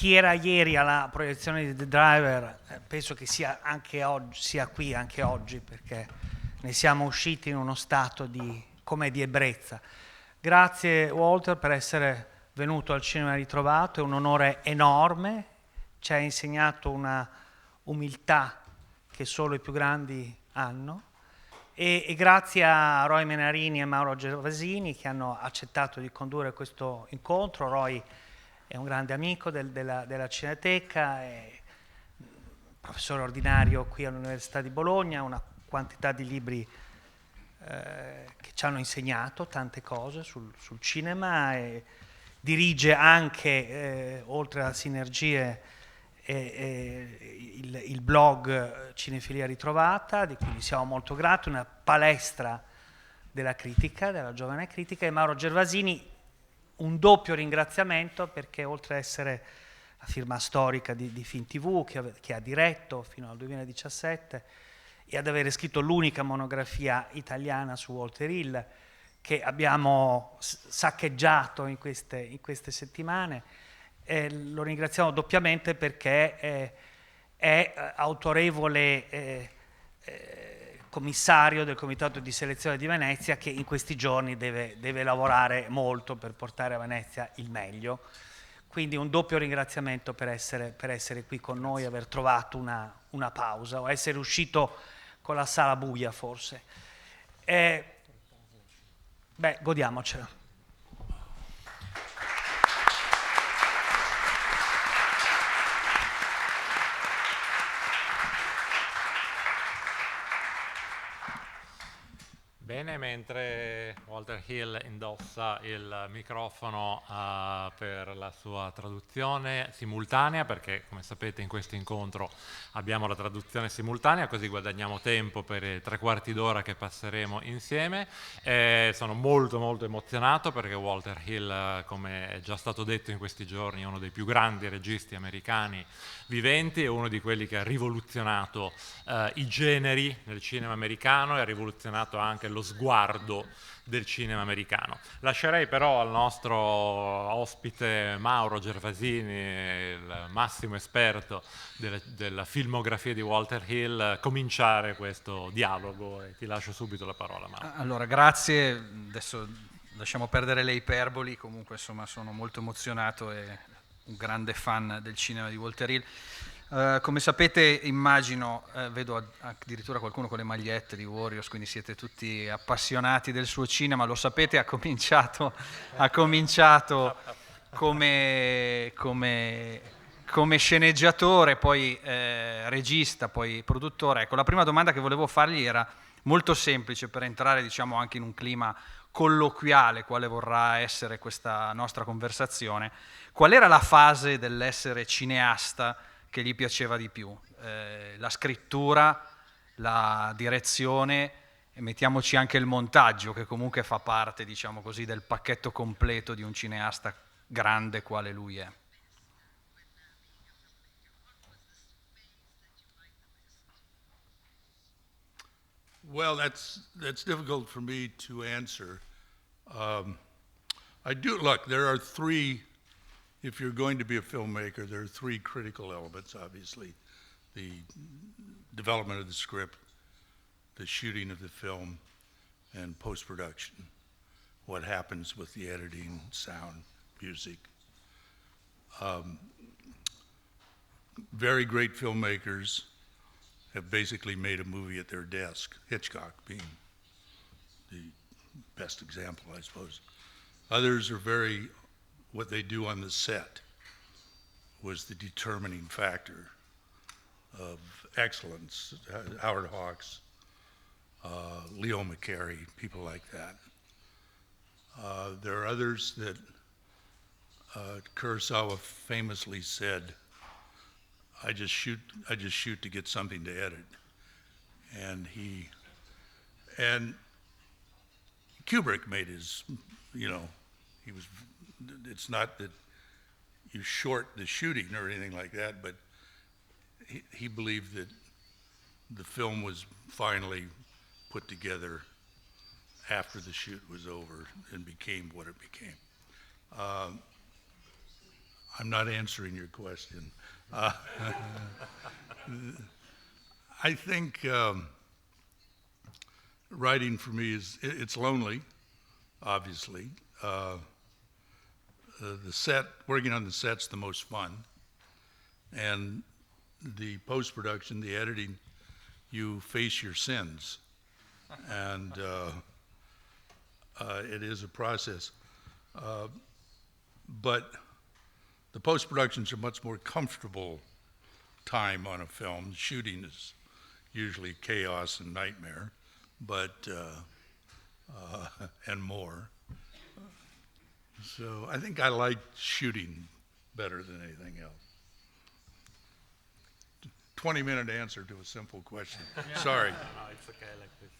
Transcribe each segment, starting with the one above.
chi era ieri alla proiezione di The Driver penso che sia anche oggi, sia qui anche oggi, perché ne siamo usciti in uno stato come di ebbrezza. Grazie Walter per essere venuto al Cinema Ritrovato, è un onore enorme, ci ha insegnato una umiltà che solo i più grandi hanno, e grazie a Roy Menarini e Mauro Gervasini che hanno accettato di condurre questo incontro. Roy è un grande amico della Cineteca, è professore ordinario qui all'Università di Bologna, una quantità di libri che ci hanno insegnato tante cose sul cinema, e dirige anche, oltre a sinergie, il blog Cinefilia Ritrovata, di cui gli siamo molto grati, una palestra della critica, della giovane critica, e Mauro Gervasini un doppio ringraziamento perché oltre a essere la firma storica di Film TV che ha diretto fino al 2017 e ad avere scritto l'unica monografia italiana su Walter Hill che abbiamo saccheggiato in queste settimane, lo ringraziamo doppiamente perché è autorevole commissario del Comitato di Selezione di Venezia, che in questi giorni deve lavorare molto per portare a Venezia il meglio. Quindi un doppio ringraziamento per essere qui con noi, aver trovato una pausa, o essere uscito con la sala buia forse. Godiamocela. Bene, mentre Walter Hill indossa il microfono per la sua traduzione simultanea, perché come sapete in questo incontro abbiamo la traduzione simultanea, così guadagniamo tempo per i 3/4 d'ora che passeremo insieme. Sono molto molto emozionato perché Walter Hill, come è già stato detto in questi giorni, è uno dei più grandi registi americani viventi, è uno di quelli che ha rivoluzionato i generi nel cinema americano e ha rivoluzionato anche lo sguardo del cinema americano. Lascerei però al nostro ospite Mauro Gervasini, il massimo esperto della filmografia di Walter Hill, cominciare questo dialogo, e ti lascio subito la parola, Mauro. Allora, grazie. Adesso lasciamo perdere le iperboli, comunque insomma sono molto emozionato e un grande fan del cinema di Walter Hill. Come sapete, immagino, vedo addirittura qualcuno con le magliette di Warriors, quindi siete tutti appassionati del suo cinema. Lo sapete, ha cominciato come sceneggiatore, poi regista, poi produttore. Ecco, la prima domanda che volevo fargli era molto semplice per entrare, diciamo, anche in un clima colloquiale, quale vorrà essere questa nostra conversazione. Qual era la fase dell'essere cineasta che gli piaceva di più? La scrittura, la direzione e mettiamoci anche il montaggio, che comunque fa parte, diciamo così, del pacchetto completo di un cineasta grande quale lui è. Well, that's difficult for me to answer. Look, there are three, if you're going to be a filmmaker, there are three critical elements, obviously. The development of the script, the shooting of the film, and post-production. What happens with the editing, sound, music. Very great filmmakers have basically made a movie at their desk, Hitchcock being the best example, I suppose. Others are what they do on the set was the determining factor of excellence. Howard Hawks, Leo McCarey, people like that. There are others that Kurosawa famously said, I just shoot to get something to edit. And Kubrick made his, it's not that you short the shooting or anything like that, but he believed that the film was finally put together after the shoot was over and became what it became. I'm not answering your question. I think writing for me it's lonely, obviously. Working on the set's the most fun. And the post-production, the editing, you face your sins. And it is a process. But the post-productions are much more comfortable time on a film. Shooting is usually chaos and nightmare, but and more. So I think I like shooting better than anything else. 20-minute answer to a simple question. Sorry. No, it's okay like this.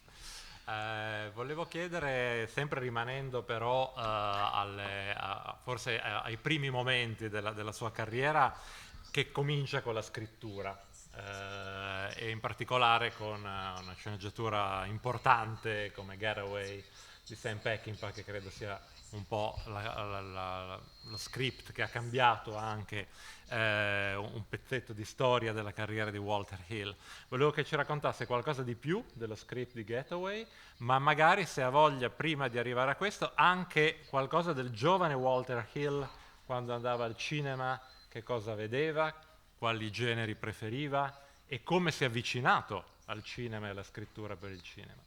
Volevo chiedere, sempre rimanendo però forse ai primi momenti della sua carriera, che comincia con la scrittura e in particolare con una sceneggiatura importante come Getaway di Sam Peckinpah, che credo sia un po' lo script che ha cambiato anche un pezzetto di storia della carriera di Walter Hill. Volevo che ci raccontasse qualcosa di più dello script di Getaway, ma magari, se ha voglia, prima di arrivare a questo, anche qualcosa del giovane Walter Hill quando andava al cinema, che cosa vedeva, quali generi preferiva e come si è avvicinato al cinema e alla scrittura per il cinema.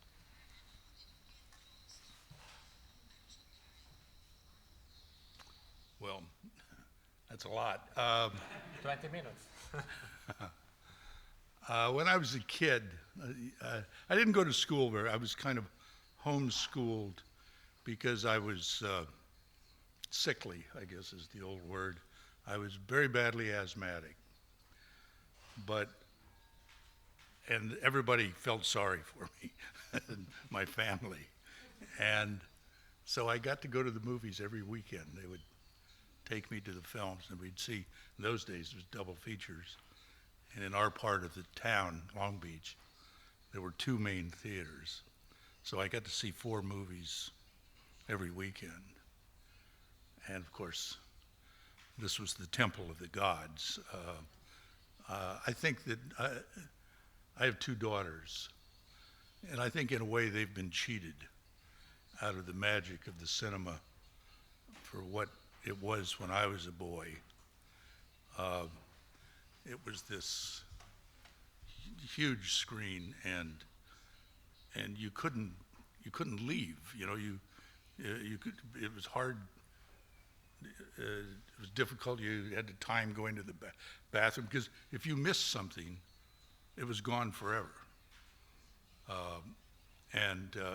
Well, that's a lot. 20 minutes. When I was a kid, I didn't go to school I was kind of homeschooled because I was sickly, I guess is the old word. I was very badly asthmatic. And everybody felt sorry for me, my family. And so I got to go to the movies every weekend. They would take me to the films, and we'd see, in those days, it was double features. And in our part of the town, Long Beach, there were 2 main theaters. So I got to see 4 movies every weekend. And of course, this was the temple of the gods. I think that I have 2 daughters, and I think in a way they've been cheated out of the magic of the cinema for what it was when I was a boy. It was this huge screen, and you couldn't leave. You know, you could. It was hard. It was difficult. You had the time going to the bathroom, because if you missed something, it was gone forever.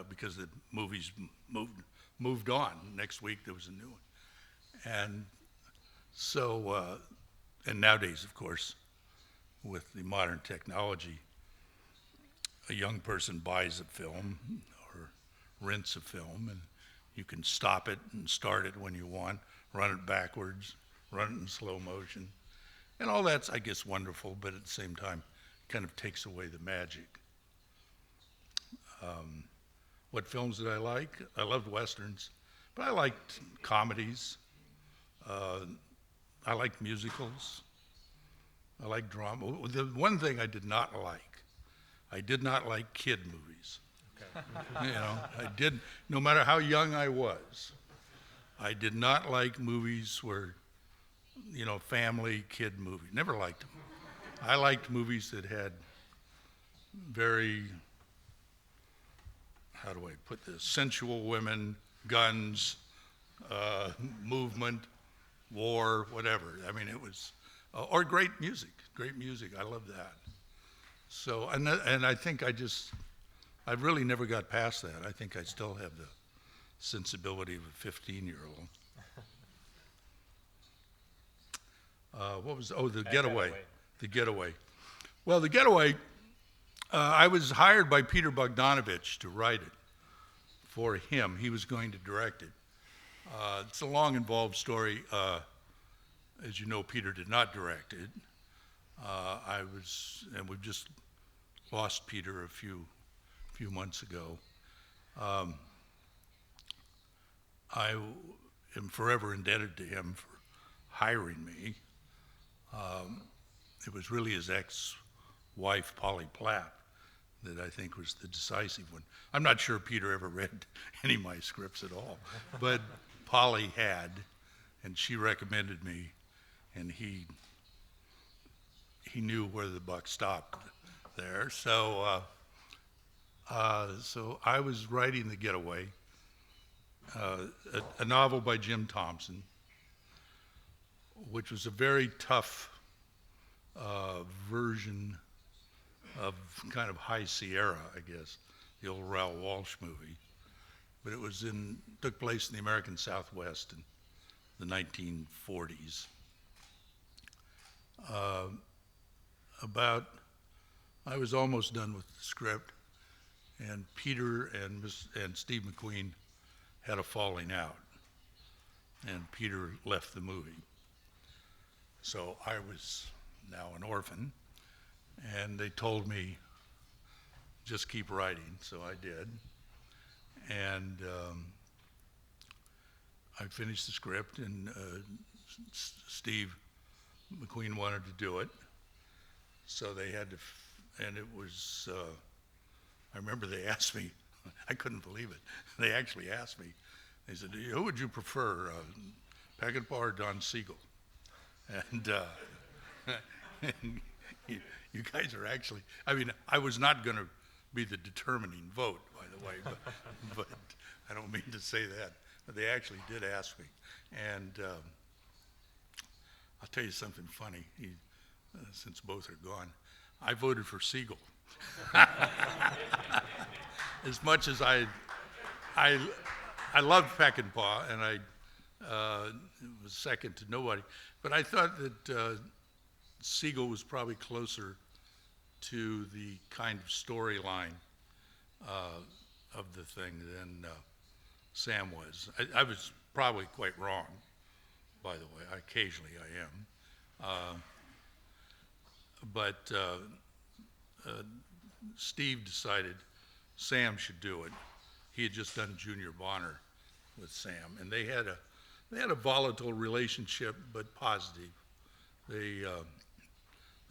Because the movies moved on. Next week there was a new one. And so, and nowadays, of course, with the modern technology, a young person buys a film or rents a film, and you can stop it and start it when you want, run it backwards, run it in slow motion. And all that's, I guess, wonderful, but at the same time, kind of takes away the magic. What films did I like? I loved Westerns, but I liked comedies. I liked musicals. I liked drama. The one thing I did not like kid movies. Okay. You know, I did, no matter how young I was, I did not like movies where, you know, family kid movie. Never liked them. I liked movies that had very, how do I put this, sensual women, guns, movement, war, whatever. I mean, it was, or great music. I love that. So, and I think I really never got past that. I think I still have the sensibility of a 15-year-old. The Getaway. The Getaway. Well, The Getaway, I was hired by Peter Bogdanovich to write it for him. He was going to direct it. It's a long, involved story. As you know, Peter did not direct it. And we've just lost Peter a few months ago. I am forever indebted to him for hiring me. It was really his ex-wife, Polly Platt, that I think was the decisive one. I'm not sure Peter ever read any of my scripts at all, but Polly had, and she recommended me, and he knew where the buck stopped there. So I was writing The Getaway, a novel by Jim Thompson, which was a very tough version of kind of High Sierra, I guess, the old Raoul Walsh movie. But it took place in the American Southwest in the 1940s. I was almost done with the script, and Peter and Steve McQueen had a falling out, and Peter left the movie. So I was now an orphan, and they told me, just keep writing, so I did. And I finished the script, and Steve McQueen wanted to do it, so they had to, and it was, I remember they asked me, I couldn't believe it, they actually asked me, they said, who would you prefer, Peckinpah or Don Siegel? And you guys are actually, I mean, I was not going to be the determining vote, by the way, but I don't mean to say that. But they actually did ask me. And I'll tell you something funny, since both are gone. I voted for Siegel. As much as I loved Peckinpah, and I was second to nobody, but I thought that Siegel was probably closer to the kind of storyline of the thing than Sam was. I was probably quite wrong, by the way. Occasionally I am. But Steve decided Sam should do it. He had just done Junior Bonner with Sam, and they had a volatile relationship, but positive. They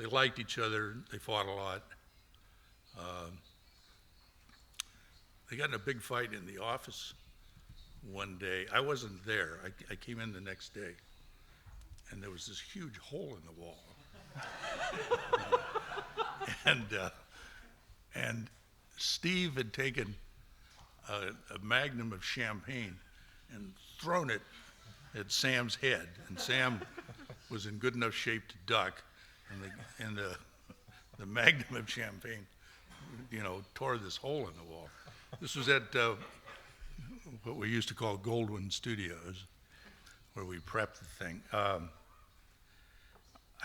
liked each other. They fought a lot. They got in a big fight in the office one day. I wasn't there. I came in the next day, and there was this huge hole in the wall. And Steve had taken a magnum of champagne and thrown it at Sam's head, and Sam was in good enough shape to duck, and the magnum of champagne, tore this hole in the wall. This was at what we used to call Goldwyn Studios, where we prepped the thing. I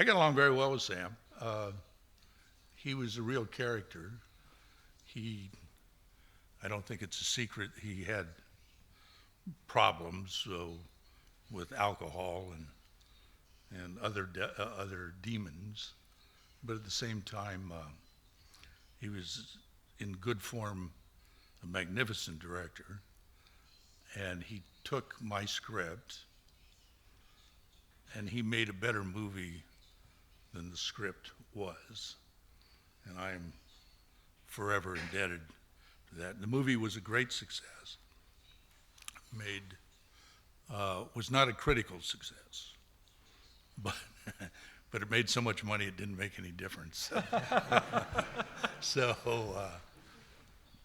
got along very well with Sam. He was a real character. I don't think it's a secret, he had problems with alcohol and other demons, but at the same time, he was in good form a magnificent director, and he took my script and he made a better movie than the script was, and I'm forever indebted to that. The movie was a great success. Was not a critical success, but it made so much money it didn't make any difference.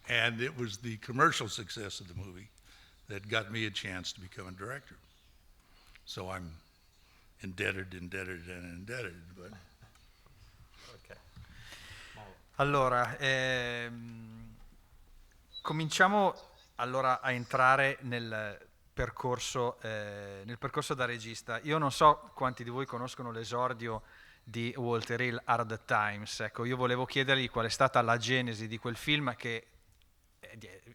And it was the commercial success of the movie that got me a chance to become a director. So I'm indebted. But okay. Allora, cominciamo allora a entrare nel percorso da regista. Io non so quanti di voi conoscono l'esordio di Walter Hill, Hard Times. Ecco, io volevo chiedergli qual è stata la genesi di quel film, che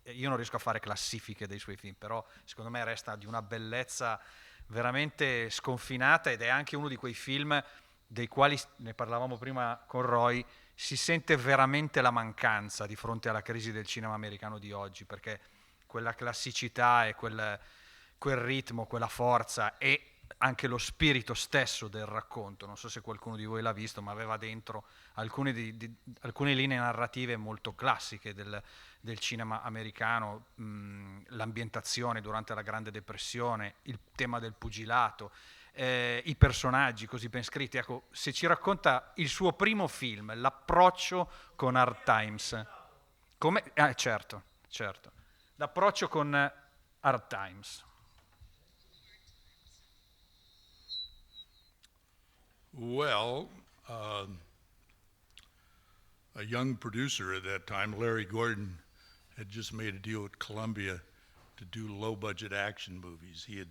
io non riesco a fare classifiche dei suoi film, però secondo me resta di una bellezza veramente sconfinata, ed è anche uno di quei film dei quali, ne parlavamo prima con Roy, si sente veramente la mancanza di fronte alla crisi del cinema americano di oggi, perché quella classicità e quel ritmo, quella forza, e anche lo spirito stesso del racconto. Non so se qualcuno di voi l'ha visto, ma aveva dentro alcune linee narrative molto classiche del cinema americano, l'ambientazione durante la Grande Depressione, il tema del pugilato, i personaggi così ben scritti. Ecco, se ci racconta il suo primo film, l'approccio con Hard Times. Come? Certo. L'approccio con Hard Times. Well, a young producer at that time, Larry Gordon, had just made a deal with Columbia to do low-budget action movies. He had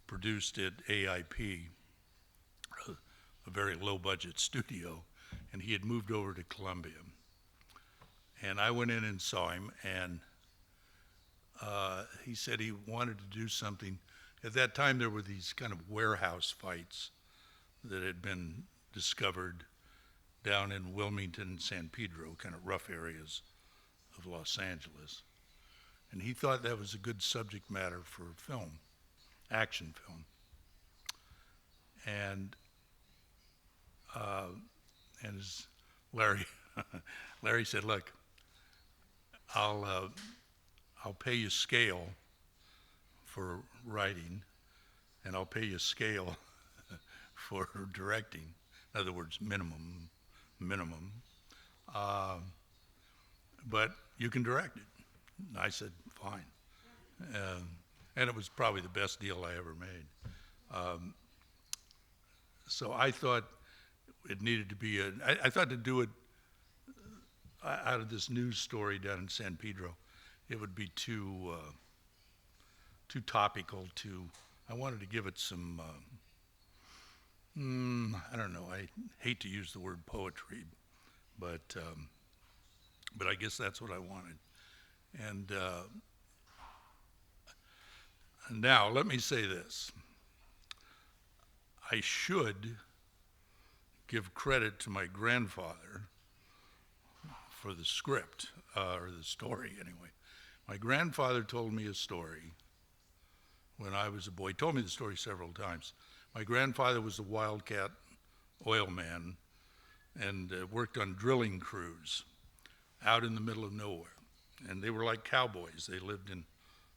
produced at AIP, a very low-budget studio, and he had moved over to Columbia. And I went in and saw him, and he said he wanted to do something. At that time, there were these kind of warehouse fights that had been discovered down in Wilmington and San Pedro, kind of rough areas of Los Angeles. And he thought that was a good subject matter for film, action film. And as Larry said, look, I'll pay you scale for writing, and I'll pay you scale for directing. In other words, minimum. But you can direct it. And I said, fine. And it was probably the best deal I ever made. So I thought it needed to be I thought to do it out of this news story down in San Pedro, it would be too topical. I wanted to give it some, I don't know, I hate to use the word poetry, but I guess that's what I wanted. And now, let me say this. I should give credit to my grandfather for the script, or the story anyway. My grandfather told me a story when I was a boy. He told me the story several times. My grandfather was a wildcat oil man and worked on drilling crews out in the middle of nowhere. And they were like cowboys. They lived in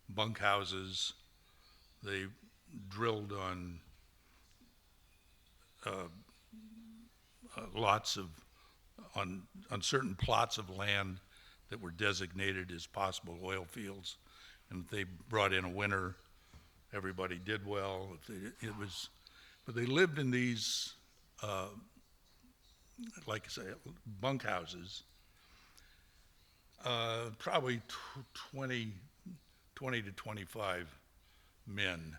bunkhouses. They drilled on on certain plots of land that were designated as possible oil fields. And if they brought in a winter, everybody did well. But they lived in these, like I say, bunkhouses. Probably 20 to 25 men.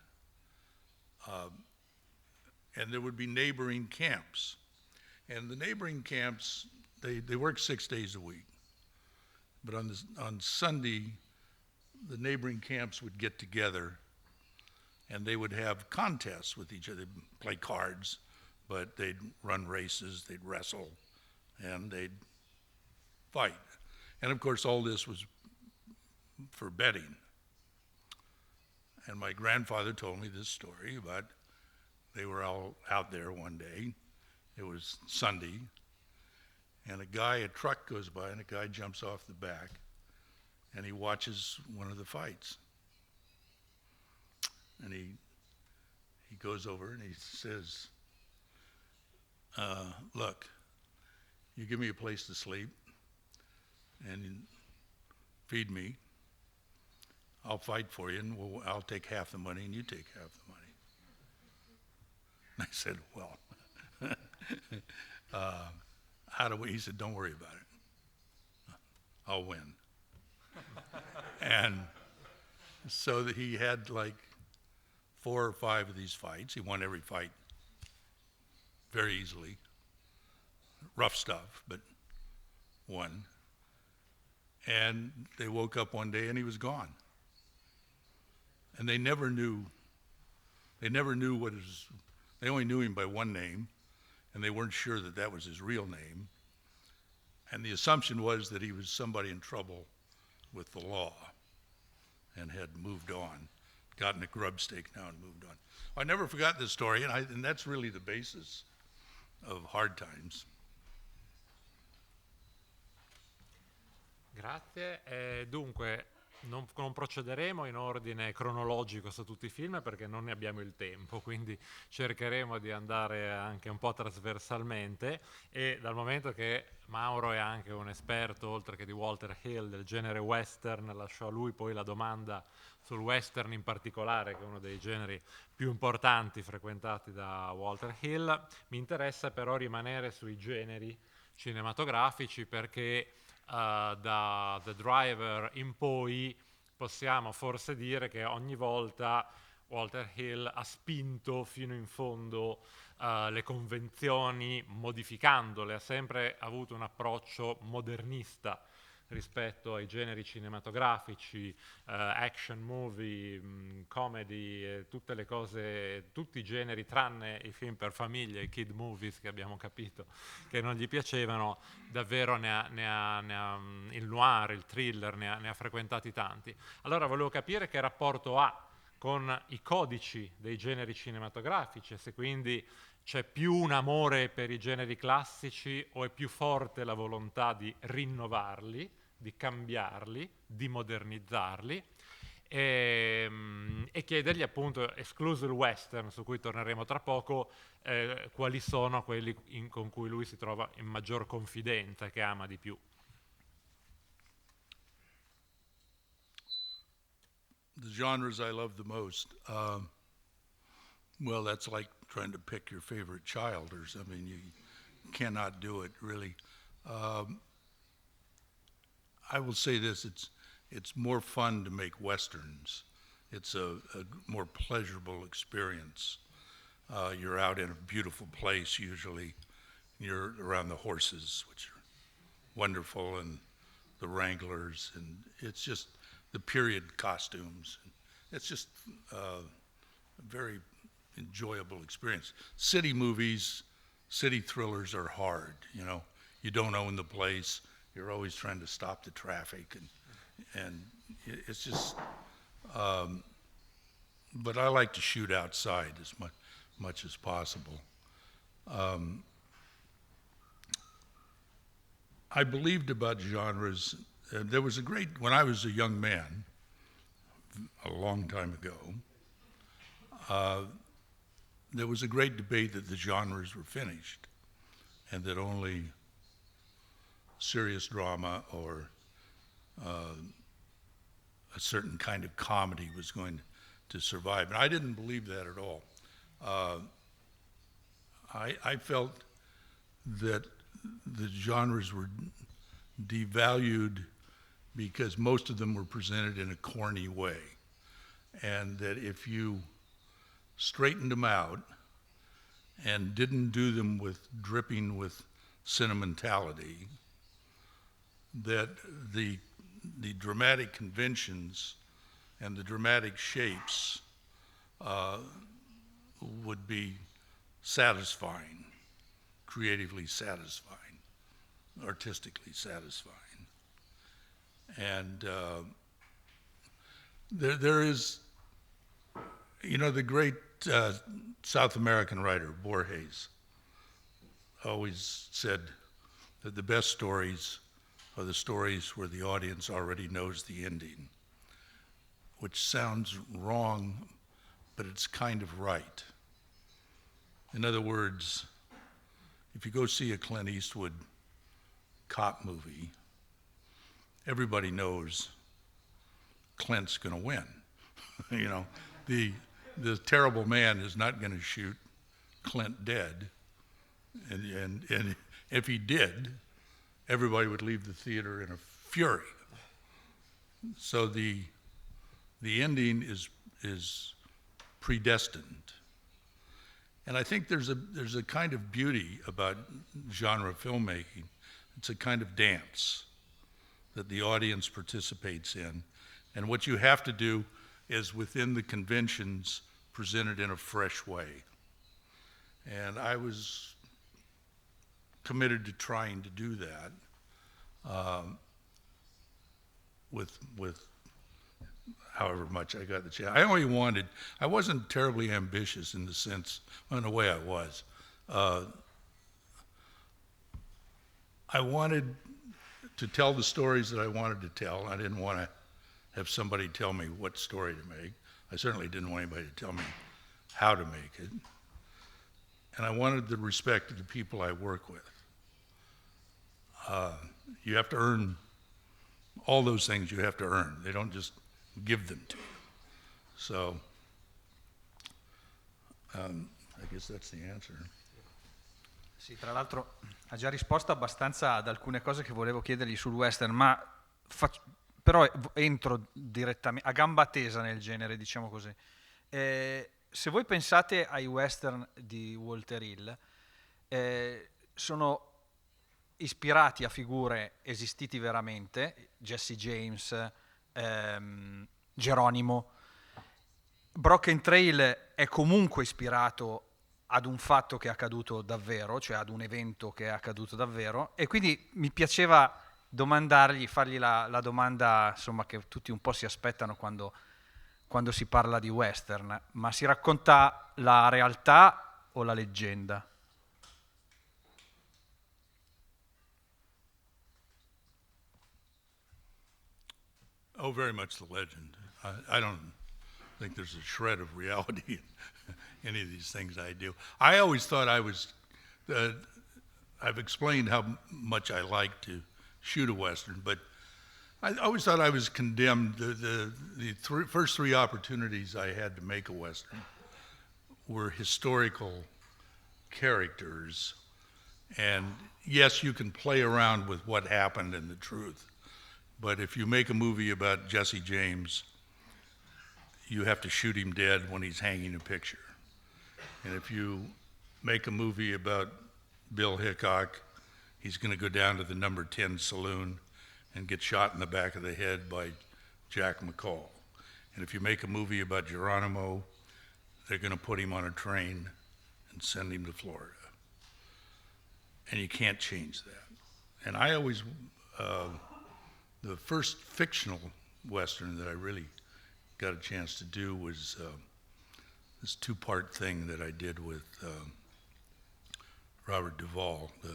And there would be neighboring camps. And the neighboring camps, they worked 6 days a week. But on Sunday, the neighboring camps would get together and they would have contests with each other. They'd play cards, but they'd run races, they'd wrestle, and they'd fight. And of course, all this was for betting. And my grandfather told me this story about they were all out there one day. It was Sunday, and a truck goes by, and a guy jumps off the back, and he watches one of the fights. And he goes over and he says, look, you give me a place to sleep and feed me, I'll fight for you, and I'll take half the money and you take half the money. And I said, well, he said, don't worry about it. I'll win. And so that he had like 4 or 5 of these fights. He won every fight very easily. Rough stuff, but won. And they woke up one day and he was gone. And they never knew they only knew him by one name, and they weren't sure that that was his real name. And the assumption was that he was somebody in trouble with the law and had moved on. gotten a grub steak now and moved on. I never forgot this story, and that's really the basis of Hard Times. Grazie. Dunque, non procederemo in ordine cronologico su tutti i film perché non ne abbiamo il tempo, quindi cercheremo di andare anche un po' trasversalmente, e dal momento che Mauro è anche un esperto, oltre che di Walter Hill, del genere western, lascio a lui poi la domanda sul western in particolare, che è uno dei generi più importanti frequentati da Walter Hill. Mi interessa però rimanere sui generi cinematografici perché da The Driver in poi possiamo forse dire che ogni volta Walter Hill ha spinto fino in fondo le convenzioni, modificandole, ha sempre avuto un approccio modernista rispetto ai generi cinematografici, action movie, comedy, tutte le cose, tutti i generi tranne i film per famiglia, i kid movies che abbiamo capito che non gli piacevano. Davvero il noir, il thriller, ne ha frequentati tanti. Allora volevo capire che rapporto ha con i codici dei generi cinematografici, se quindi c'è più un amore per i generi classici o è più forte la volontà di rinnovarli, di cambiarli, di modernizzarli, e chiedergli appunto, escluso il western su cui torneremo tra poco, quali sono quelli con cui lui si trova in maggior confidenza e che ama di più. The genres I love the most, well, that's like trying to pick your favorite child or something. You cannot do it, really. I will say this, it's more fun to make Westerns. It's a more pleasurable experience. You're out in a beautiful place usually. You're around the horses, which are wonderful, and the wranglers, and it's just the period costumes. It's just a very enjoyable experience. City movies, city thrillers are hard, you know. You don't own the place. You're always trying to stop the traffic, and it's just, but I like to shoot outside as much as possible. I believed about genres. There was when I was a young man, a long time ago, there was a great debate that the genres were finished and that only serious drama or a certain kind of comedy was going to survive. And I didn't believe that at all. I felt that the genres were devalued because most of them were presented in a corny way. And that if you straightened them out and didn't do them dripping with sentimentality, that the dramatic conventions and the dramatic shapes would be satisfying, creatively satisfying, artistically satisfying. And there is, you know, the great South American writer, Borges, always said that the best stories are the stories where the audience already knows the ending, which sounds wrong, but it's kind of right. In other words, if you go see a Clint Eastwood cop movie, everybody knows Clint's going to win. You know, the terrible man is not going to shoot Clint dead, and if he did, everybody would leave the theater in a fury. So the ending is predestined. And I think there's a kind of beauty about genre filmmaking. It's a kind of dance that the audience participates in. And what you have to do is, within the conventions, present it in a fresh way. And I was committed to trying to do that with however much I got the chance. I wasn't terribly ambitious in the sense, well, in a way I was. I wanted to tell the stories that I wanted to tell. I didn't want to have somebody tell me what story to make. I certainly didn't want anybody to tell me how to make it. And I wanted the respect of the people I work with. You have to earn all those things you have to earn. They don't just give them to you. So, I guess that's the answer. Sì, tra l'altro ha già risposto abbastanza ad alcune cose che volevo chiedergli sul western, ma però entro direttamente a gamba tesa nel genere, diciamo così. Se voi pensate ai western di Walter Hill, sono ispirati a figure esistiti veramente, Jesse James, Geronimo. Broken Trail è comunque ispirato ad un fatto che è accaduto davvero, cioè ad un evento che è accaduto davvero, e quindi mi piaceva fargli la domanda, insomma, che tutti un po' si aspettano quando si parla di western: ma si racconta la realtà o la leggenda? Oh, very much the legend. I don't think there's a shred of reality in any of these things I do. I always thought I've explained how much I like to shoot a Western, but I always thought I was condemned. The first three opportunities I had to make a Western were historical characters. And yes, you can play around with what happened and the truth. But if you make a movie about Jesse James, you have to shoot him dead when he's hanging a picture. And if you make a movie about Bill Hickok, he's going to go down to the number 10 saloon and get shot in the back of the head by Jack McCall. And if you make a movie about Geronimo, they're going to put him on a train and send him to Florida. And you can't change that. And I always, the first fictional Western that I really got a chance to do was this two-part thing that I did with Robert Duvall, The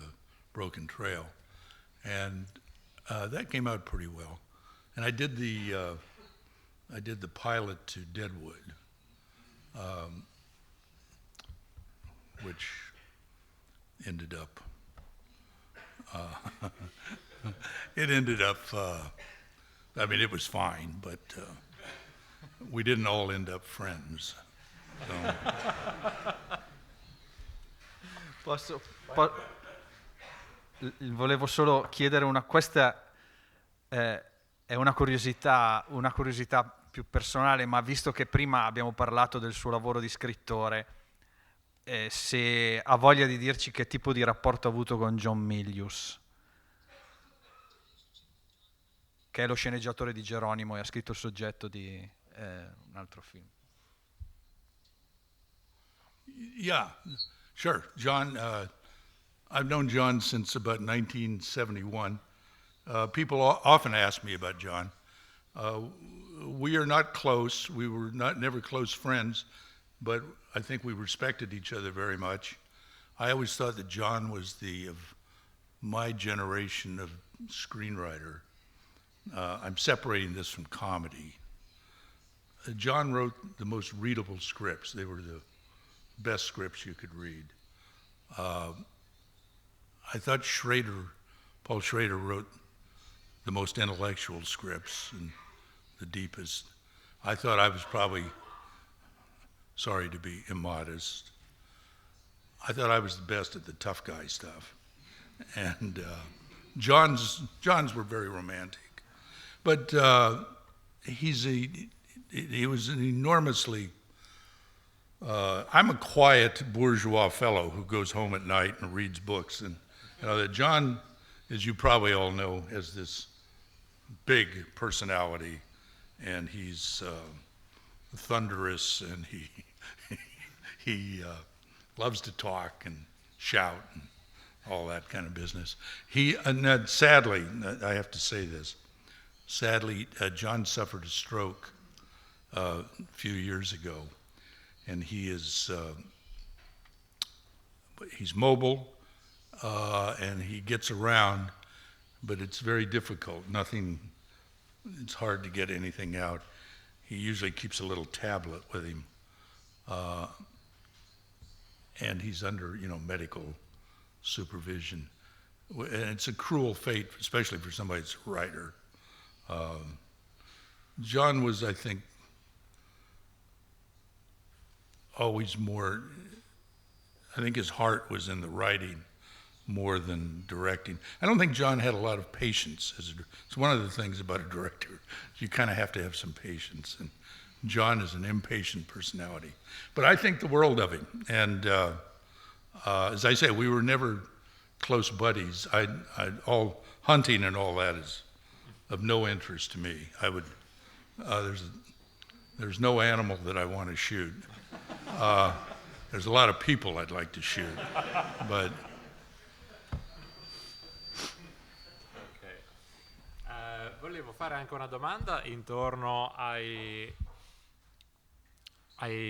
Broken Trail. And that came out pretty well. And I did the pilot to Deadwood, which ended up, I mean, it was fine, but we didn't all end up friends. So. Volevo solo chiedere questa è una curiosità più personale, ma visto che prima abbiamo parlato del suo lavoro di scrittore, se ha voglia di dirci che tipo di rapporto ha avuto con John Milius, che è lo sceneggiatore di Geronimo e ha scritto il soggetto di un altro film. Yeah, sure. John, I've known John since about 1971. People often ask me about John. We are not close. We were never close friends, but I think we respected each other very much. I always thought that John was of my generation of screenwriter. I'm separating this from comedy. John wrote the most readable scripts. They were the best scripts you could read. I thought Paul Schrader wrote the most intellectual scripts and the deepest. I thought I was probably, sorry to be immodest, I thought I was the best at the tough guy stuff. And John's were very romantic. But he was an enormously, I'm a quiet bourgeois fellow who goes home at night and reads books. And that John, as you probably all know, has this big personality, and he's thunderous, and he loves to talk and shout and all that kind of business. Sadly, I have to say this, sadly, John suffered a stroke a few years ago, and he's mobile and he gets around, but it's very difficult. It's hard to get anything out. He usually keeps a little tablet with him, and he's under medical supervision. And it's a cruel fate, especially for somebody that's a writer. John was, I think, always more, I think his heart was in the writing more than directing. I don't think John had a lot of patience. It's one of the things about a director. You kind of have to have some patience. And John is an impatient personality. But I think the world of him. And as I say, we were never close buddies. All hunting and all that is of no interest to me. There's no animal that I want to shoot. There's a lot of people I'd like to shoot, but. Volevo fare anche una domanda intorno ai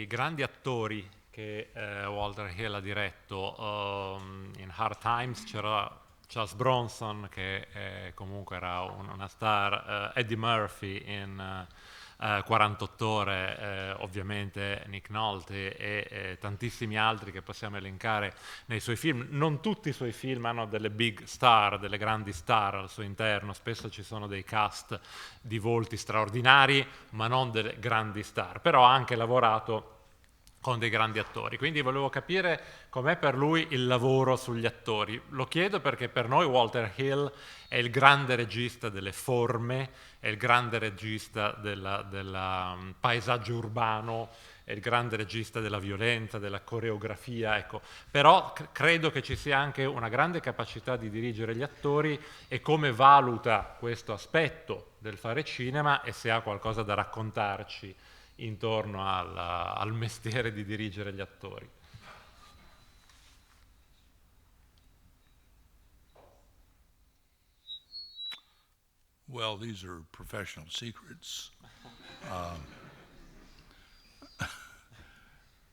grandi attori che Walter Hill ha diretto. In Hard Times c'era Charles Bronson, che comunque era una star, Eddie Murphy in 48 ore, ovviamente Nick Nolte e tantissimi altri che possiamo elencare nei suoi film. Non tutti i suoi film hanno delle big star, delle grandi star al suo interno, spesso ci sono dei cast di volti straordinari, ma non delle grandi star, però ha anche lavorato con dei grandi attori, quindi volevo capire com'è per lui il lavoro sugli attori. Lo chiedo perché per noi Walter Hill è il grande regista delle forme, è il grande regista del paesaggio urbano, è il grande regista della violenza, della coreografia, ecco. Però credo che ci sia anche una grande capacità di dirigere gli attori e come valuta questo aspetto del fare cinema e se ha qualcosa da raccontarci intorno al mestiere di dirigere gli attori. Well, these are professional secrets.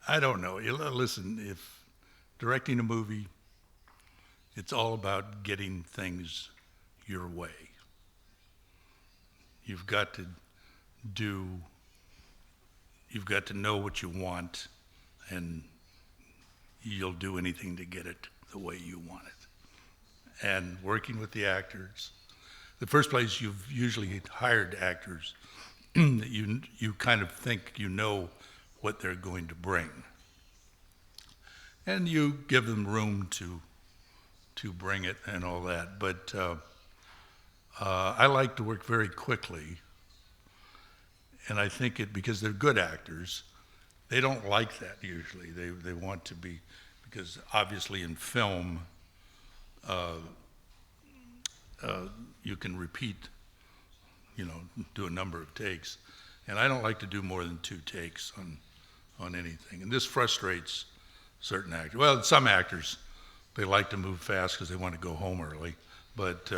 I don't know. Listen, if directing a movie, it's all about getting things your way. You've got to know what you want, and you'll do anything to get it the way you want it. And working with the actors, the first place you've usually hired actors that you kind of think you know what they're going to bring. And you give them room to bring it and all that. But I like to work very quickly. And I think because they're good actors, they don't like that usually. They want to be, because obviously in film, you can repeat, do a number of takes. And I don't like to do more than 2 takes on anything. And this frustrates certain actors. Well, some actors, they like to move fast because they want to go home early. But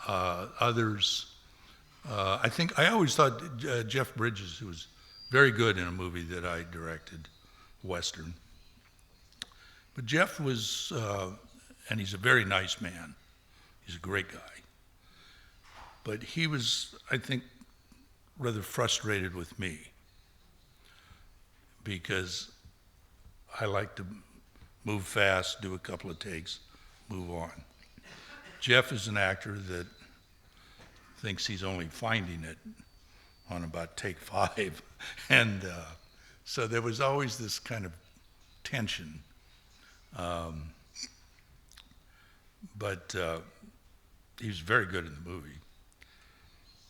others, I always thought Jeff Bridges, who was very good in a movie that I directed, Western. But Jeff was, and he's a very nice man. He's a great guy. But he was, I think, rather frustrated with me because I like to move fast, do a couple of takes, move on. Jeff is an actor that thinks he's only finding it on about take 5. And so there was always this kind of tension. But he was very good in the movie.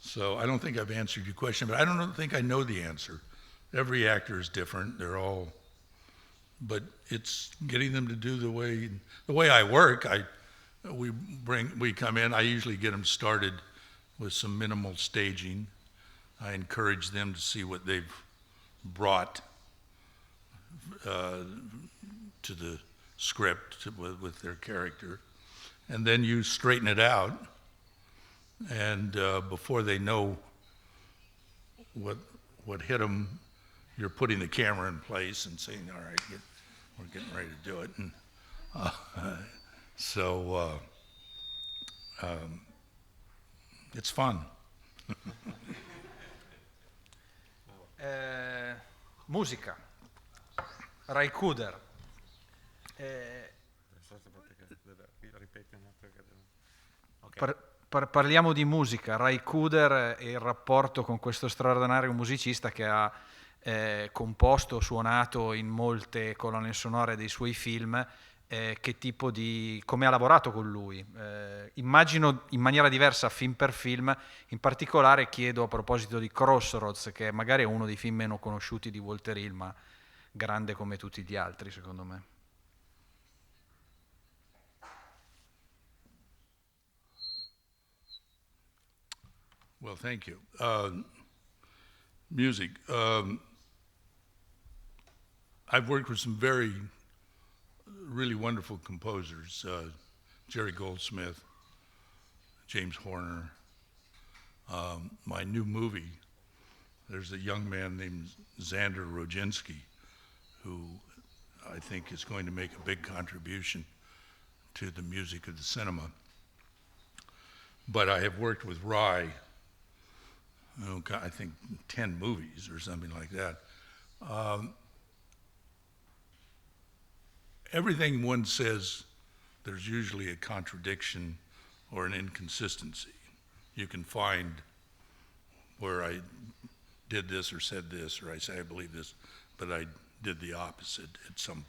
So I don't think I've answered your question, but I don't think I know the answer. Every actor is different. They're all, but it's getting them to do the way I work. We come in, I usually get them started with some minimal staging. I encourage them to see what they've brought to the script with their character. And then you straighten it what what hit them, you're putting the camera in place and saying, all right, we're getting ready to do it. And so it's fun. Musica, Raikuder. Parliamo di musica, Raikuder e il rapporto con questo straordinario musicista che ha composto, suonato in molte colonne sonore dei suoi film. Che tipo di... come ha lavorato con lui. Immagino in maniera diversa film per film, in particolare chiedo a proposito di Crossroads, che magari è uno dei film meno conosciuti di Walter Hill, ma grande come tutti gli altri secondo me. Well, thank you. Music. I've worked with some really wonderful composers, Jerry Goldsmith, James Horner. My new movie, there's a young man named Xander Rodzinski who I think is going to make a big contribution to the music of the cinema. But I have worked with Rai, I think 10 movies or something like that. Everything one says, there's usually a contradiction or an inconsistency. You can find where I did this or said this, or I say I believe this, but I did the opposite at some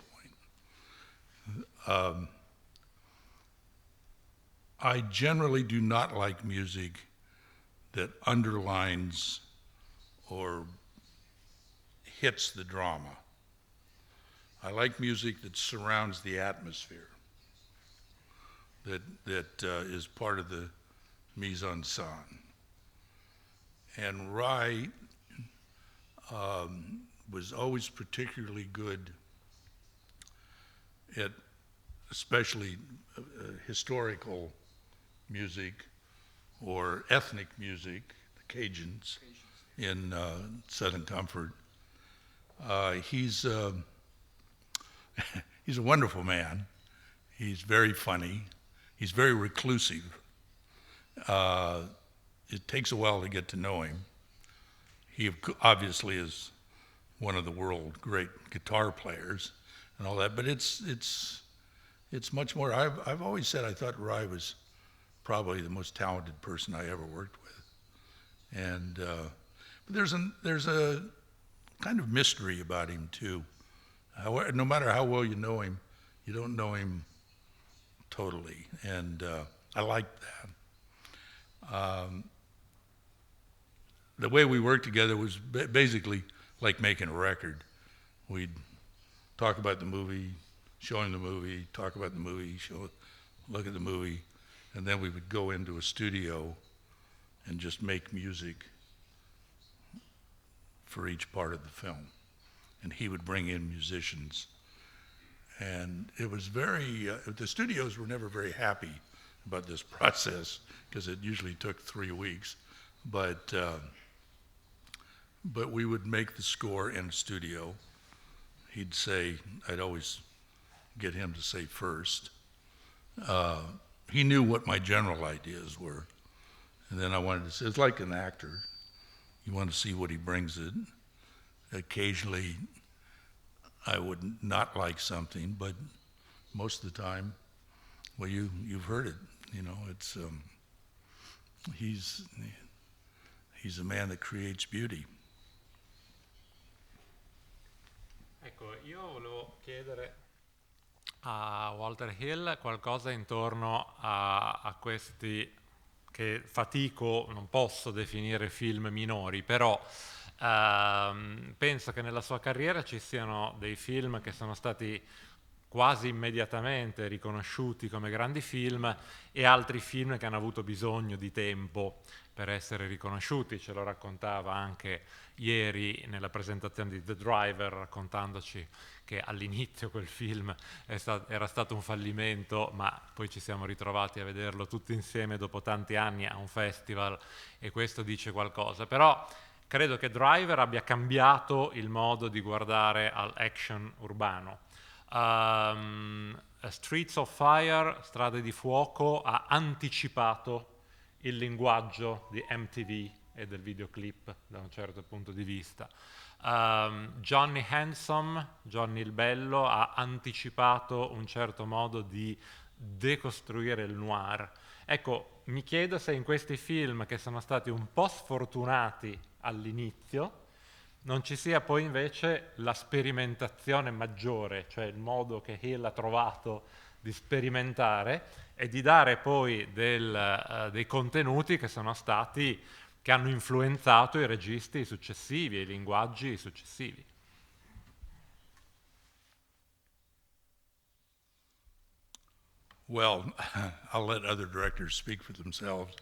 point. I generally do not like music that underlines or hits the drama. I like music that surrounds the atmosphere, that is part of the mise en scène. And Rai was always particularly good at especially historical music or ethnic music, the Cajuns in Southern Comfort. He's a wonderful man. He's very funny. He's very reclusive. It takes a while to get to know him. He obviously is one of the world's great guitar players and all that, but it's much more. I've always said I thought Rai was probably the most talented person I ever worked with, and but there's a kind of mystery about him too. However, no matter how well you know him, you don't know him totally, and I like that. The way we worked together was basically like making a record. We'd talk about the movie, show him the movie, talk about the movie, look at the movie, and then we would go into a studio and just make music for each part of the film. And he would bring in musicians. And it was the studios were never very happy about this process because it usually took 3 weeks. But we would make the score in studio. He'd say, I'd always get him to say first. He knew what my general ideas were. And then I wanted to say, it's like an actor. You want to see what he brings in. Occasionally, I would not like something, but most of the time, well, you've heard it. You know, it's he's a man that creates beauty. Ecco, io volevo chiedere a Walter Hill qualcosa intorno a questi che fatico, non posso definire film minori, però penso che nella sua carriera ci siano dei film che sono stati quasi immediatamente riconosciuti come grandi film e altri film che hanno avuto bisogno di tempo per essere riconosciuti. Ce lo raccontava anche ieri nella presentazione di The Driver, raccontandoci che all'inizio quel film era stato un fallimento, ma poi ci siamo ritrovati a vederlo tutti insieme dopo tanti anni a un festival e questo dice qualcosa. Però credo che Driver abbia cambiato il modo di guardare all'action urbano. Streets of Fire, Strade di Fuoco, ha anticipato il linguaggio di MTV e del videoclip da un certo punto di vista. Johnny Handsome, Johnny il Bello, ha anticipato un certo modo di decostruire il noir. Ecco, mi chiedo se in questi film che sono stati un po' sfortunati all'inizio non ci sia poi invece la sperimentazione maggiore, cioè il modo che Hill ha trovato di sperimentare e di dare poi dei contenuti che hanno influenzato i registi successivi e i linguaggi successivi. Well, I'll let other directors speak for themselves.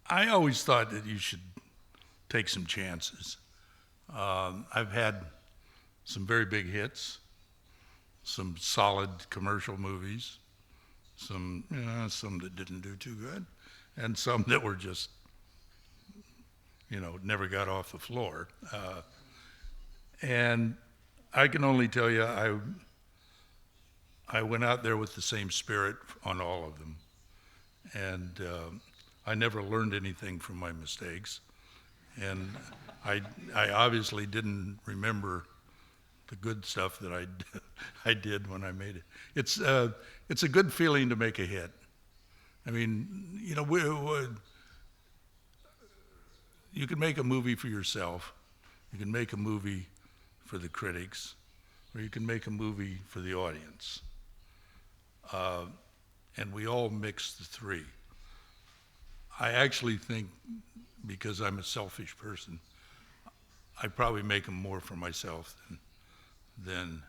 I always thought that you should take some chances. I've had some very big hits, some solid commercial movies, some that didn't do too good, and some that were just, never got off the floor. And I can only tell you, I went out there with the same spirit on all of them. And I never learned anything from my mistakes. And I obviously didn't remember the good stuff that I did when I made it. It's a good feeling to make a hit. I mean, you can make a movie for yourself, you can make a movie for the critics, or you can make a movie for the audience. And we all mix the three. I actually think, because I'm a selfish person, I probably make them more for myself than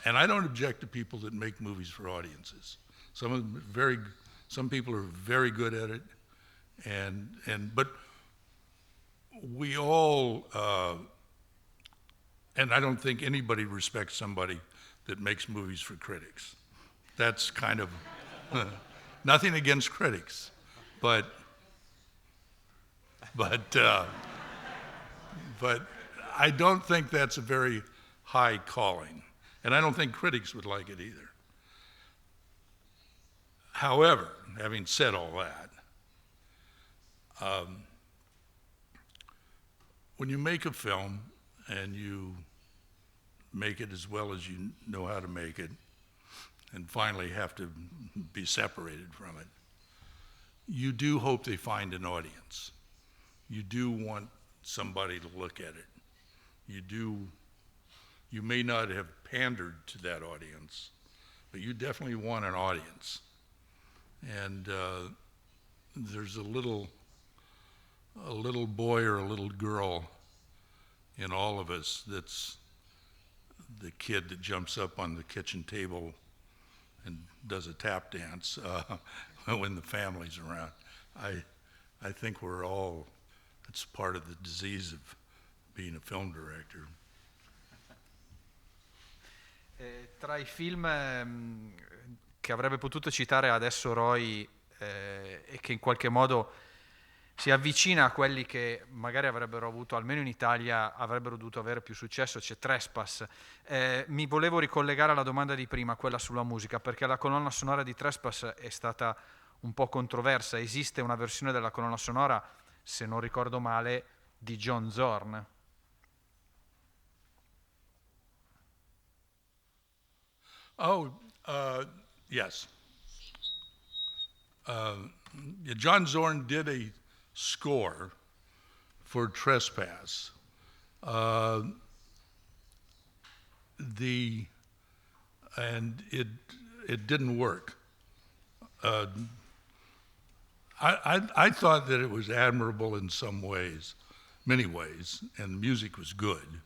and I don't object to people that make movies for audiences. Some people are very good at it, but we all, and I don't think anybody respects somebody that makes movies for critics. That's kind of nothing against critics, but I don't think that's a very high calling, and I don't think critics would like it either. However, having said all that, when you make a film and you make it as well as you know how to make it, and finally have to be separated from it, you do hope they find an audience. You do want somebody to look at it. You may not have pandered to that audience, but you definitely want an audience. And there's a little boy or a little girl in all of us that's the kid that jumps up on the kitchen table and does a tap dance when the family's around. I think we're all, it's part of the disease of being a film director. Tra i film che avrebbe potuto citare adesso Roy e che in qualche modo si avvicina a quelli che magari avrebbero avuto, almeno in Italia, avrebbero dovuto avere più successo, c'è Trespass. Mi volevo ricollegare alla domanda di prima, quella sulla musica, perché la colonna sonora di Trespass è stata un po' controversa. Esiste una versione della colonna sonora, se non ricordo male, di John Zorn. Yes. John Zorn did a score for Trespass. And it didn't work. I thought that it was admirable in some ways, many ways, and the music was good.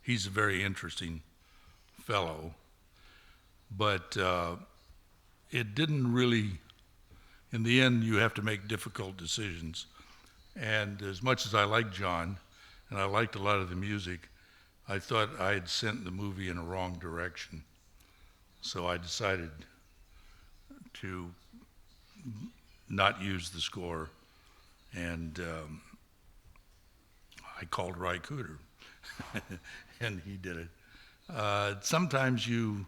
He's a very interesting fellow. But it didn't really, in the end, you have to make difficult decisions. And as much as I like John, and I liked a lot of the music, I thought I had sent the movie in a wrong direction. So I decided to not use the score And I called Ry Cooder, and he did it. Sometimes you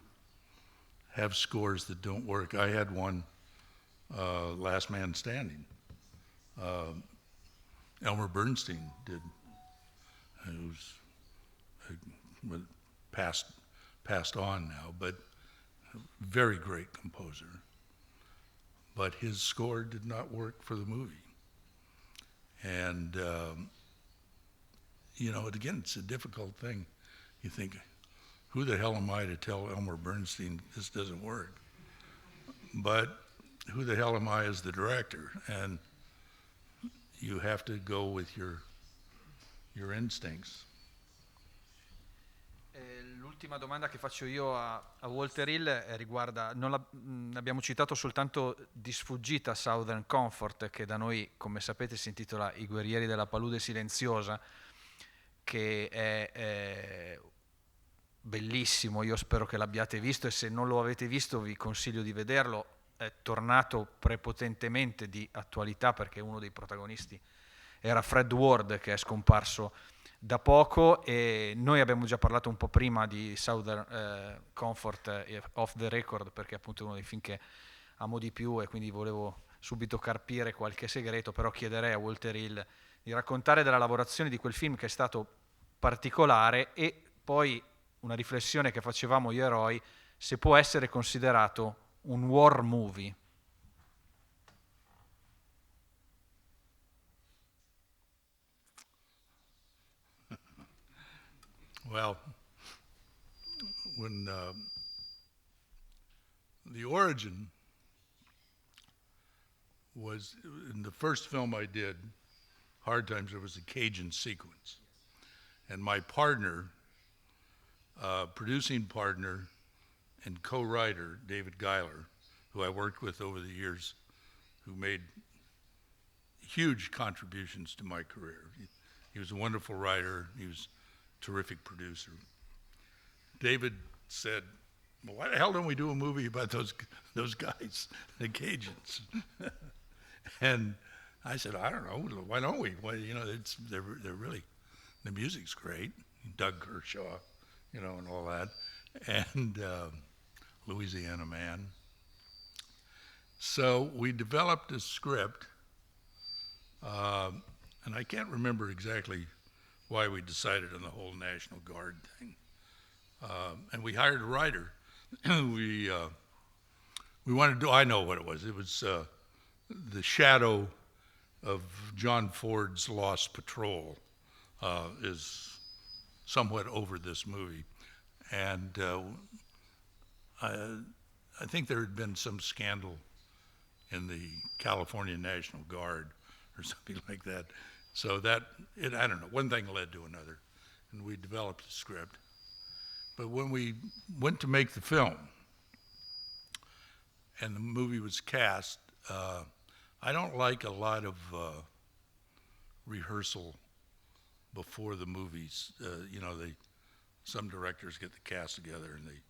have scores that don't work. I had one, Last Man Standing. Elmer Bernstein did. It was passed on now, but a very great composer. But his score did not work for the movie. And, you know, again, it's a difficult thing. You think, who the hell am I to tell Elmer Bernstein this doesn't work? But who the hell am I as the director? And you have to go with your instincts. L'ultima domanda che faccio io a Walter Hill riguarda, abbiamo citato soltanto di sfuggita Southern Comfort, che da noi, come sapete, si intitola I guerrieri della palude silenziosa, che è bellissimo, io spero che l'abbiate visto, e se non lo avete visto vi consiglio di vederlo. È tornato prepotentemente di attualità perché uno dei protagonisti era Fred Ward, che è scomparso da poco, e noi abbiamo già parlato un po' prima di Southern Comfort Off the Record, perché appunto è uno dei film che amo di più, e quindi volevo subito carpire qualche segreto, però chiederei a Walter Hill di raccontare della lavorazione di quel film, che è stato particolare, e poi una riflessione che facevamo io e Roy, se può essere considerato un war movie. Well, when the origin was, in the first film I did, Hard Times, there was a Cajun sequence. And my partner, producing partner and co-writer, David Geiler, who I worked with over the years, who made huge contributions to my career. He was a wonderful writer. He was a terrific producer. David said, well, why the hell don't we do a movie about those guys, the Cajuns? And I said, I don't know, why don't we? Well, you know, they're really, the music's great. Doug Kershaw, you know, and all that. And Louisiana Man. So we developed a script, and I can't remember exactly why we decided on the whole National Guard thing. And we hired a writer. we wanted to, I know what it was. It was the shadow of John Ford's Lost Patrol is somewhat over this movie. And I think there had been some scandal in the California National Guard or something like that. So that, I don't know, one thing led to another, and we developed a script. But when we went to make the film, and the movie was cast, I don't like a lot of rehearsal before the movies. You know, some directors get the cast together and they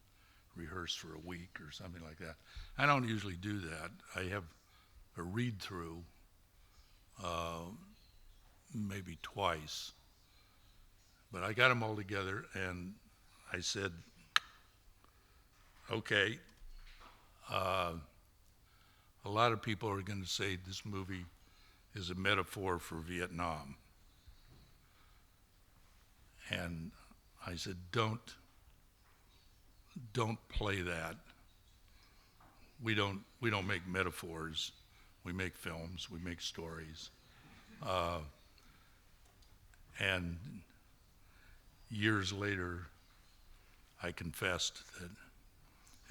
rehearse for a week or something like that. I don't usually do that. I have a read-through, maybe twice. But I got them all together and I said, okay, a lot of people are going to say this movie is a metaphor for Vietnam. And I said, don't play that. We don't make metaphors. We make films. We make stories. And years later, I confessed that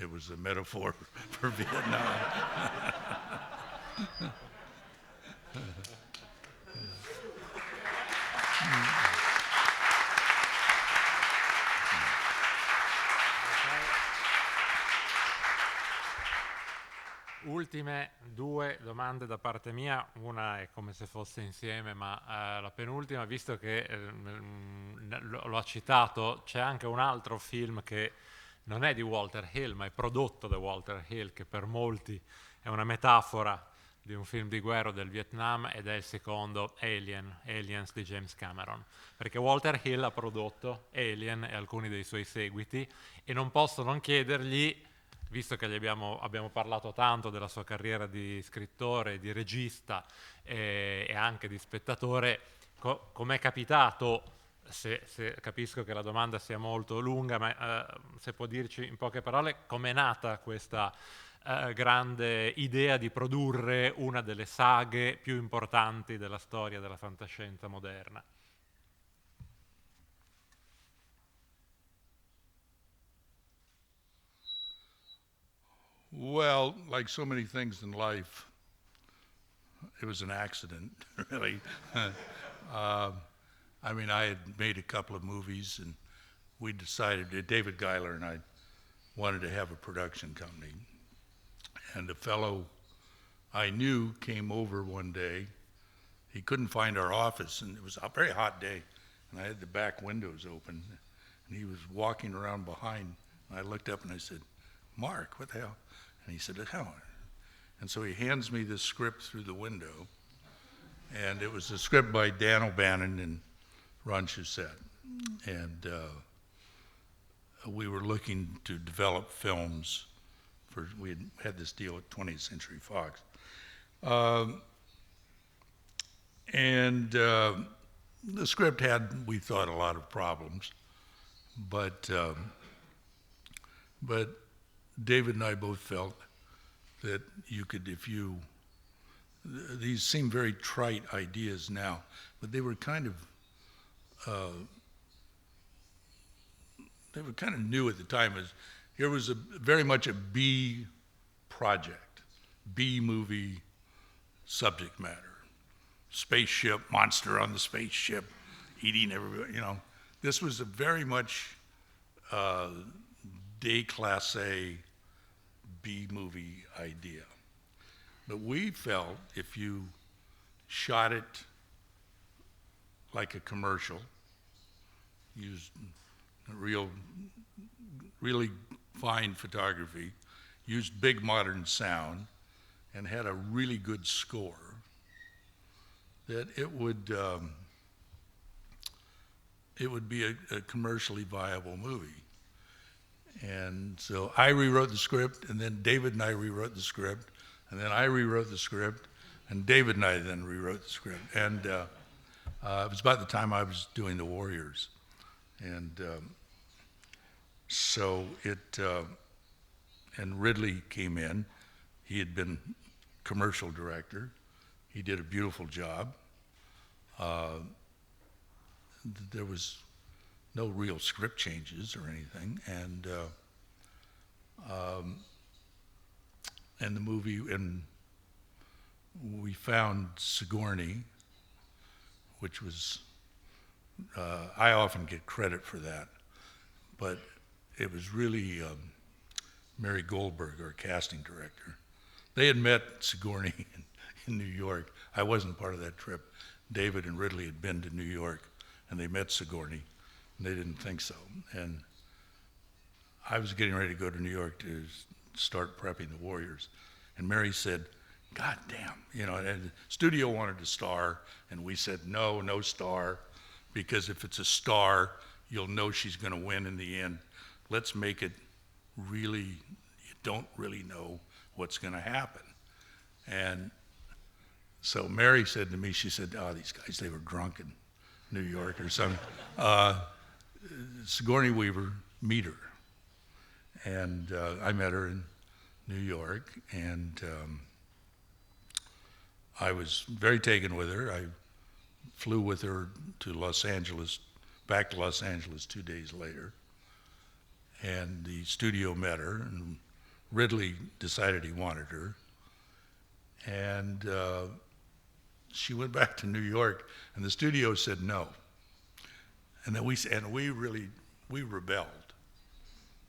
it was a metaphor for Vietnam. Ultime due domande da parte mia, una è come se fosse insieme, ma la penultima, visto che lo ha citato, c'è anche un altro film che non è di Walter Hill, ma è prodotto da Walter Hill, che per molti è una metafora di un film di guerra del Vietnam, ed è il secondo Aliens di James Cameron, perché Walter Hill ha prodotto Alien e alcuni dei suoi seguiti, e non posso non chiedergli, visto che abbiamo parlato tanto della sua carriera di scrittore, di regista e anche di spettatore, com'è capitato, se capisco che la domanda sia molto lunga, ma se può dirci in poche parole com'è nata questa grande idea di produrre una delle saghe più importanti della storia della fantascienza moderna. Well, like so many things in life, it was an accident, really. I mean, I had made a couple of movies, and we decided, David Geiler and I wanted to have a production company. And a fellow I knew came over one day. He couldn't find our office, and it was a very hot day, and I had the back windows open, and he was walking around behind, and I looked up and I said, "Mark, what the hell?" And he said, "Hell." And so he hands me this script through the window, and it was a script by Dan O'Bannon and Ron Shusett. And we were looking to develop films we had this deal with 20th Century Fox. And the script had, we thought, a lot of problems, but David and I both felt that you could, these seem very trite ideas now, but they were kind of new at the time. Here was very much a B project, B movie subject matter. Spaceship, monster on the spaceship, eating everybody, you know. This was a very much déclassé B movie idea. But we felt if you shot it like a commercial, used really fine photography, used big modern sound, and had a really good score, that it would be a commercially viable movie. And so I rewrote the script, and then David and I rewrote the script, and then I rewrote the script, and David and I then rewrote the script. And it was about the time I was doing The Warriors. And so and Ridley came in. He had been commercial director. He did a beautiful job. There was no real script changes or anything, and the movie, and we found Sigourney, which was, I often get credit for that, but it was really Mary Goldberg, our casting director. They had met Sigourney in New York. I wasn't part of that trip. David and Ridley had been to New York, and they met Sigourney, and they didn't think so. And I was getting ready to go to New York to start prepping The Warriors, and Mary said, "God damn," you know, and the studio wanted a star, and we said, no star, because if it's a star, you'll know she's going to win in the end. Let's make it really, you don't really know what's going to happen. And so Mary said to me, she said, "Oh, these guys, they were drunk in New York or something." Sigourney Weaver, meet her. And I met her in New York, and I was very taken with her. I flew with her to Los Angeles, back to Los Angeles 2 days later. And the studio met her, and Ridley decided he wanted her. And she went back to New York, and the studio said no. And then we rebelled,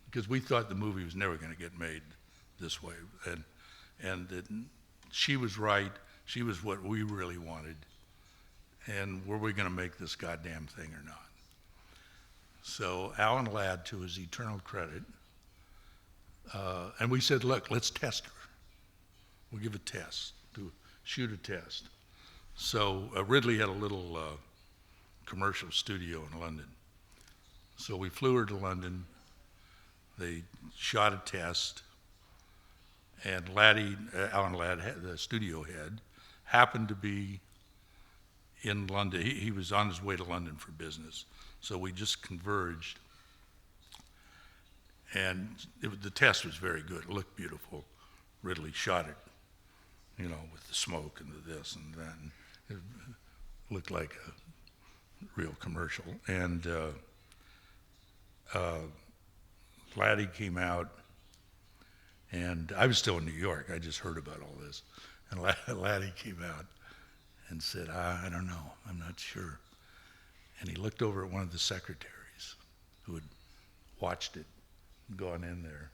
because we thought the movie was never going to get made this way. And that she was right. She was what we really wanted. And were we going to make this goddamn thing or not? So Alan Ladd, to his eternal credit, and we said, "Look, let's test her. We'll give a test." shoot a test. So Ridley had a little commercial studio in London. So we flew her to London. They shot a test, and Alan Ladd, the studio head, happened to be in London. He was on his way to London for business. So we just converged. And the test was very good. It looked beautiful. Ridley shot it, you know, with the smoke and the this and that. And it looked like a real commercial. And Laddie came out, and I was still in New York. I just heard about all this. And Laddie came out and said, I don't know, I'm not sure. And he looked over at one of the secretaries who had watched it, gone in there,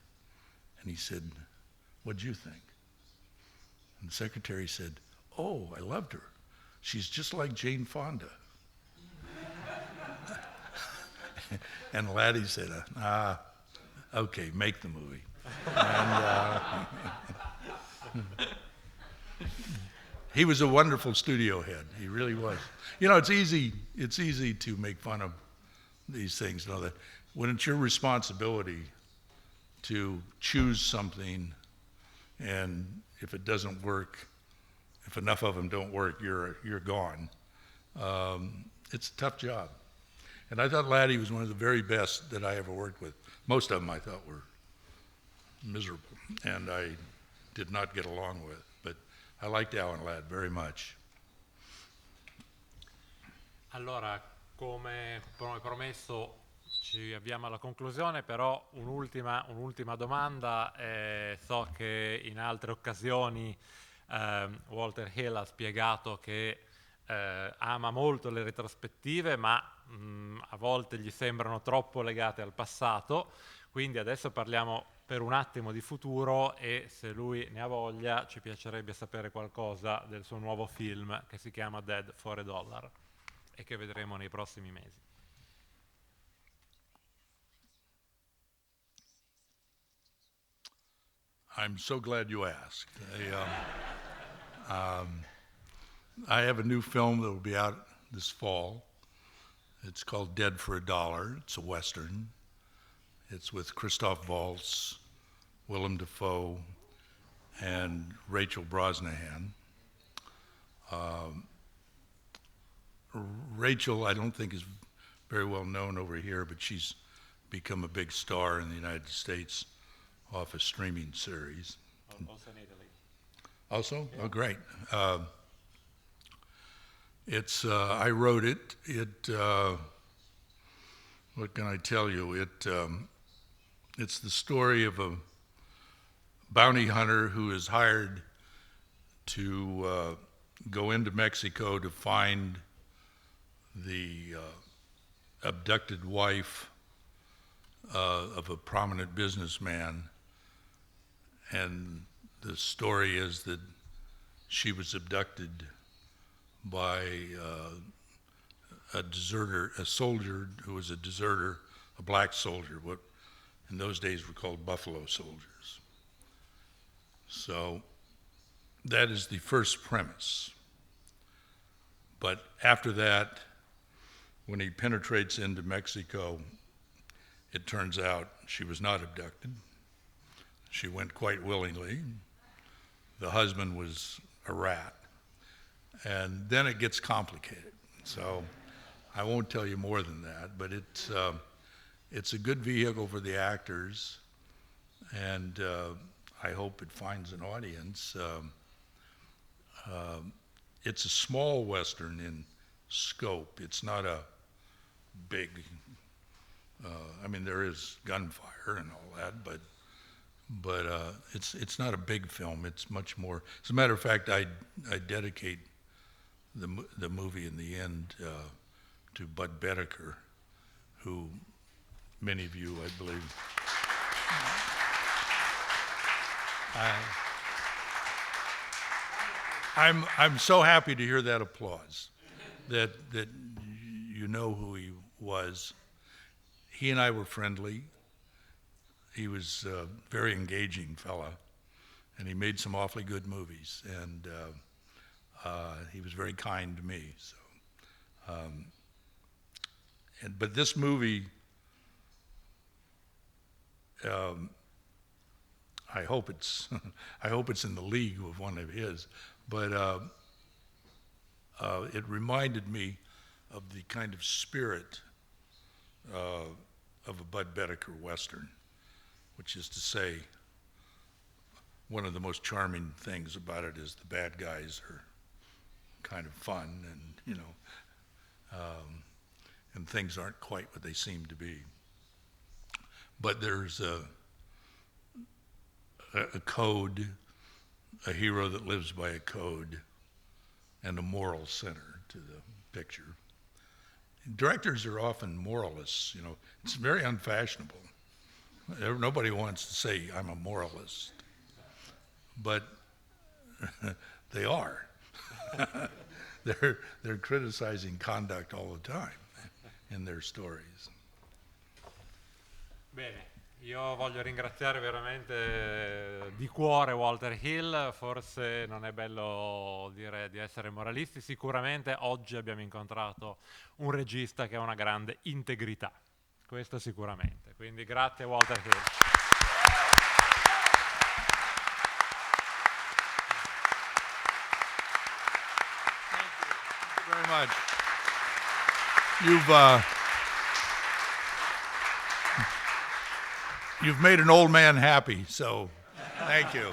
and he said, what'd you think? And the secretary said, oh, I loved her. She's just like Jane Fonda. And Laddie said, okay, make the movie. And he was a wonderful studio head. He really was. You know, it's easy to make fun of these things, know that when it's your responsibility to choose something, and if it doesn't work, if enough of them don't work, you're gone. It's a tough job. And I thought Laddie was one of the very best that I ever worked with. Most of them I thought were miserable, and I did not get along with. But I liked Alan Ladd very much. Allora, come promesso, ci avviamo alla conclusione, però un'ultima domanda. So che in altre occasioni Walter Hill ha spiegato che ama molto le retrospettive, ma a volte gli sembrano troppo legate al passato, quindi adesso parliamo per un attimo di futuro, e se lui ne ha voglia ci piacerebbe sapere qualcosa del suo nuovo film che si chiama Dead for $1 e che vedremo nei prossimi mesi. I'm so glad you asked. I have a new film that will be out this fall. It's called Dead for $1. It's a Western. It's with Christoph Waltz, Willem Dafoe, and Rachel Brosnahan. Rachel, I don't think is very well known over here, but she's become a big star in the United States off a streaming series. Also in Italy. Also? Yeah. Oh, great. I wrote it. What can I tell you? It's the story of a bounty hunter who is hired to go into Mexico to find the abducted wife of a prominent businessman. And the story is that she was abducted by a soldier who was a deserter, a black soldier, what in those days were called buffalo soldiers. So that is the first premise. But after that, when he penetrates into Mexico, it turns out she was not abducted. She went quite willingly. The husband was a rat. And then it gets complicated. So I won't tell you more than that, but it's a good vehicle for the actors, and I hope it finds an audience. It's a small Western in scope. It's not a big, I mean, there is gunfire and all that, but it's not a big film. It's much more. As a matter of fact, I dedicate the movie in the end to Bud Bedecker, who many of you, I believe, I'm so happy to hear that applause, that you know who he was. He and I were friendly. He was a very engaging fella, and he made some awfully good movies. And He was very kind to me. So, but this movie, I hope it's I hope it's in the league with one of his. But it reminded me of the kind of spirit of a Bud Bedecker Western, which is to say, one of the most charming things about it is the bad guys are kind of fun, and you know, and things aren't quite what they seem to be. But there's a code, a hero that lives by a code, and a moral center to the picture. Directors are often moralists, you know. It's very unfashionable. Nobody wants to say, I'm a moralist. But they are. They're criticizing conduct all the time in their stories. Bene, io voglio ringraziare veramente di cuore Walter Hill. Forse non è bello dire di essere moralisti, sicuramente oggi abbiamo incontrato un regista che ha una grande integrità, questo sicuramente. Quindi grazie Walter Hill. Very much. You've made an old man happy, so thank you.